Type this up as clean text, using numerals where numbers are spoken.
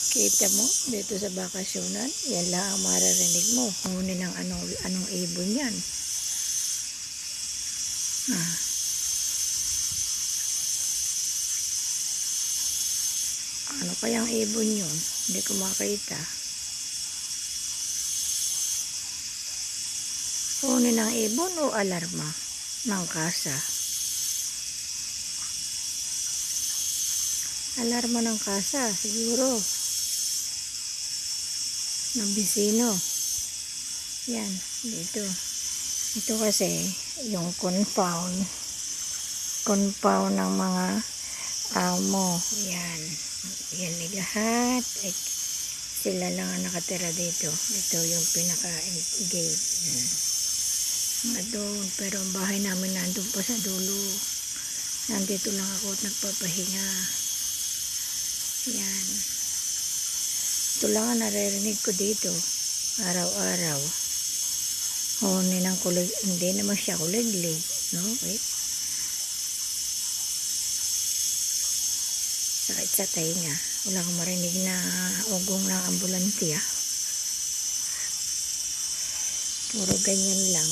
Kita mo, dito sa bakasyonan, yan lang ang maririnig mo. Huni ng anong ibon yan. Ah. Ano kayang ibon yun? Hindi ko makita. Huni ng ibon o alarma ng kasa? Alarma ng kasa, siguro. Ng bisino. Yan, dito. Ito kasi, yung compound ng mga amo. Yan. Yan lahat. Ay, sila lang ang nakatira dito. Ito yung pinaka-gate. Nga doon. Pero ang bahay namin nandun pa sa dulo. Nandito lang ako at nagpapahinga. Yan. Ito lang ang naririnig ko dito. Araw-araw. Huni ng kulig. Hindi naman siya kuliglig. No? Wait. Sakit sa tainga. Wala kang marinig na ugong ng ambulansya. Puro ganyan lang.